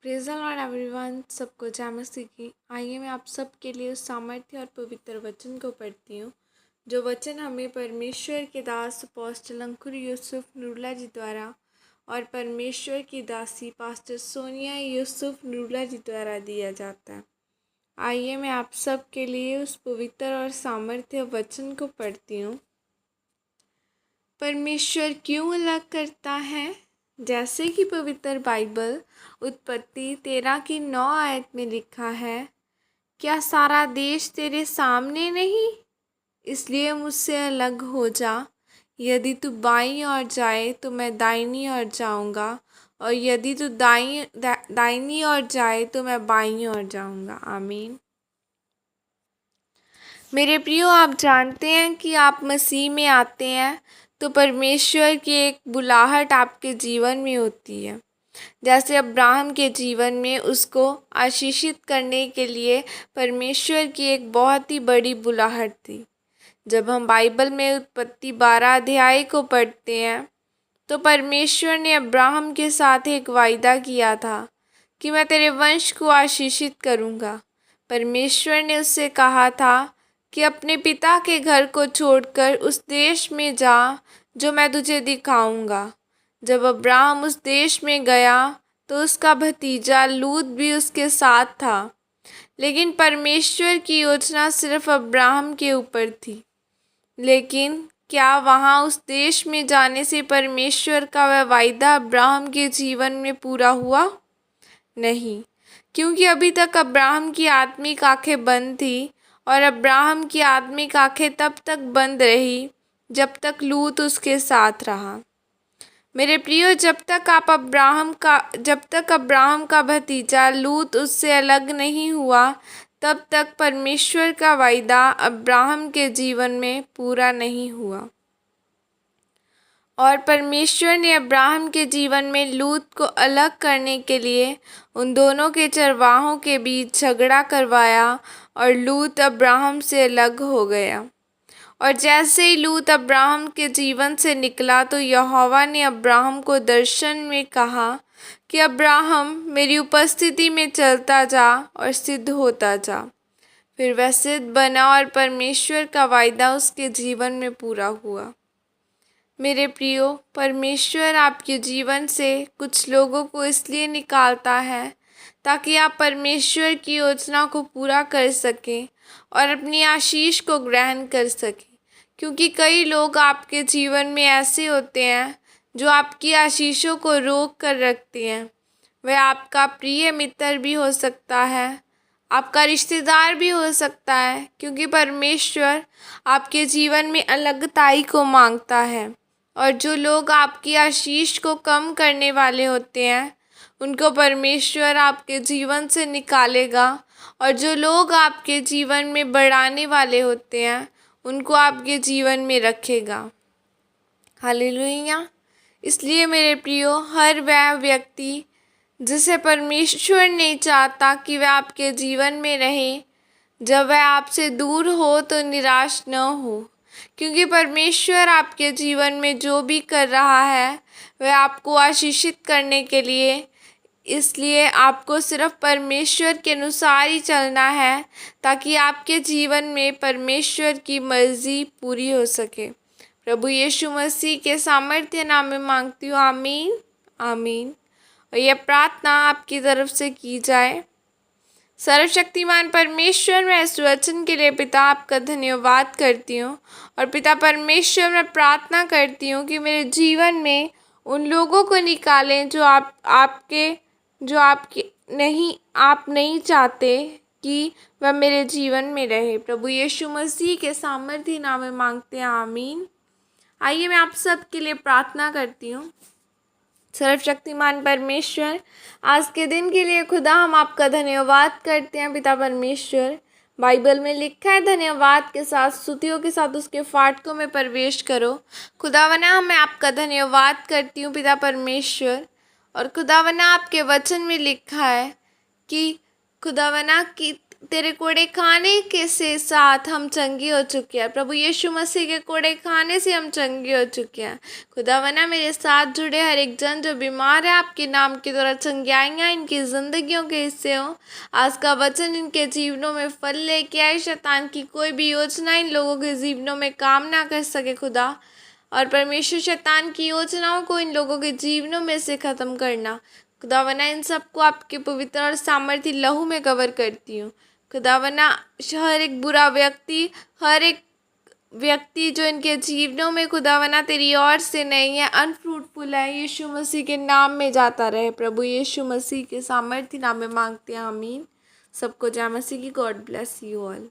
Praise the Lord everyone. सबको जय मसीह की। आइए मैं आप सब के लिए उस सामर्थ्य और पवित्र वचन को पढ़ती हूँ जो वचन हमें परमेश्वर के दास अपोस्टल अंकुर यूसुफ नूरुल्लाह जी द्वारा और परमेश्वर की दासी पास्टर सोनिया यूसुफ नूरुल्लाह जी द्वारा दिया जाता है। आइए मैं आप सब के लिए उस पवित्र और सामर्थ्य वचन को पढ़ती हूँ। परमेश्वर क्यों अलग करता है? जैसे कि पवित्र बाइबल उत्पत्ति 13 की 9 आयत में लिखा है, क्या सारा देश तेरे सामने नहीं? इसलिए मुझसे अलग हो जा। यदि तू बाईं ओर जाए तो मैं दाहिनी ओर जाऊंगा, और यदि तू दाहिनी ओर जाए तो मैं बाईं ओर जाऊंगा। आमीन। मेरे प्रियो, आप जानते हैं कि आप मसीह में आते हैं तो परमेश्वर की एक बुलाहट आपके जीवन में होती है। जैसे अब्राहम के जीवन में उसको आशीषित करने के लिए परमेश्वर की एक बहुत ही बड़ी बुलाहट थी। जब हम बाइबल में उत्पत्ति 12 अध्याय को पढ़ते हैं तो परमेश्वर ने अब्राहम के साथ एक वायदा किया था कि मैं तेरे वंश को आशीषित करूँगा। परमेश्वर ने उससे कहा था कि अपने पिता के घर को छोड़कर उस देश में जा जो मैं तुझे दिखाऊंगा। जब अब्राहम उस देश में गया तो उसका भतीजा लूत भी उसके साथ था, लेकिन परमेश्वर की योजना सिर्फ अब्राहम के ऊपर थी। लेकिन क्या वहाँ उस देश में जाने से परमेश्वर का वह वायदा अब्राहम के जीवन में पूरा हुआ? नहीं, क्योंकि अभी तक अब्राहम की आत्मिक आंखें बंद थी, और अब्राहम की आत्मिक आंखें तब तक बंद रही जब तक लूत उसके साथ रहा। मेरे प्रियो, जब तक अब्राहम का भतीजा लूत उससे अलग नहीं हुआ, तब तक परमेश्वर का वायदा अब्राहम के जीवन में पूरा नहीं हुआ। और परमेश्वर ने अब्राहम के जीवन में लूत को अलग करने के लिए उन दोनों के चरवाहों के बीच झगड़ा करवाया, और लूत अब्राहम से अलग हो गया। और जैसे ही लूत अब्राहम के जीवन से निकला तो यहोवा ने अब्राहम को दर्शन में कहा कि अब्राहम, मेरी उपस्थिति में चलता जा और सिद्ध होता जा। फिर वह सिद्ध बना और परमेश्वर का वायदा उसके जीवन में पूरा हुआ। मेरे प्रियो, परमेश्वर आपके जीवन से कुछ लोगों को इसलिए निकालता है ताकि आप परमेश्वर की योजना को पूरा कर सकें और अपनी आशीष को ग्रहण कर सकें। क्योंकि कई लोग आपके जीवन में ऐसे होते हैं जो आपकी आशीषों को रोक कर रखते हैं। वह आपका प्रिय मित्र भी हो सकता है, आपका रिश्तेदार भी हो सकता है, क्योंकि परमेश्वर आपके जीवन में अलगताई को मांगता है। और जो लोग आपकी आशीष को कम करने वाले होते हैं उनको परमेश्वर आपके जीवन से निकालेगा, और जो लोग आपके जीवन में बढ़ाने वाले होते हैं उनको आपके जीवन में रखेगा। हालेलुया। इसलिए मेरे प्रियो, हर वह व्यक्ति जिसे परमेश्वर नहीं चाहता कि वह आपके जीवन में रहे, जब वह आपसे दूर हो तो निराश न हो, क्योंकि परमेश्वर आपके जीवन में जो भी कर रहा है वह आपको आशीषित करने के लिए। इसलिए आपको सिर्फ परमेश्वर के अनुसार ही चलना है ताकि आपके जीवन में परमेश्वर की मर्जी पूरी हो सके। प्रभु यीशु मसीह के सामर्थ्य नाम में मांगती हूँ, आमीन आमीन। और यह प्रार्थना आपकी तरफ से की जाए। सर्वशक्तिमान परमेश्वर, मैं इस वचन के लिए पिता आपका धन्यवाद करती हूँ। और पिता परमेश्वर, मैं प्रार्थना करती हूँ कि मेरे जीवन में उन लोगों को निकालें जो आप नहीं चाहते कि वह मेरे जीवन में रहे। प्रभु यीशु मसीह के सामर्थ्य नाम में मांगते हैं, आमीन। आइए मैं आप सब के लिए प्रार्थना करती हूँ। सर्वशक्तिमान परमेश्वर, आज के दिन के लिए खुदा हम आपका धन्यवाद करते हैं। पिता परमेश्वर, बाइबल में लिखा है धन्यवाद के साथ स्तुतियों के साथ उसके फाटकों में प्रवेश करो। खुदावना, मैं आपका धन्यवाद करती हूँ पिता परमेश्वर। और खुदावना, आपके वचन में लिखा है कि खुदावना कि तेरे कोड़े खाने के से साथ हम चंगे हो चुके हैं। प्रभु यीशु मसीह के कोड़े खाने से हम चंगे हो चुके हैं। खुदावंद मेरे साथ जुड़े हर एक जन जो बीमार है, आपके नाम के द्वारा चंगाइयाँ इनकी ज़िंदगियों के हिस्से हो। आज का वचन इनके जीवनों में फल लेके आए। शैतान की कोई भी योजना इन लोगों के जीवनों में काम ना कर सके खुदा। और परमेश्वर शैतान की योजनाओं को इन लोगों के जीवनों में से ख़त्म करना। खुदावंद इन सबको आपके पवित्र और सामर्थ्य लहू में कवर करती हूँ। खुदावंद हर एक बुरा व्यक्ति, हर एक व्यक्ति जो इनके जीवनों में खुदावंद तेरी ओर से नहीं है, अनफ्रूटफुल है, यीशु मसीह के नाम में जाता रहे। प्रभु यीशु मसीह के सामर्थ्य नाम में मांगते हैं, आमीन। सबको जय मसीह की। God bless you all.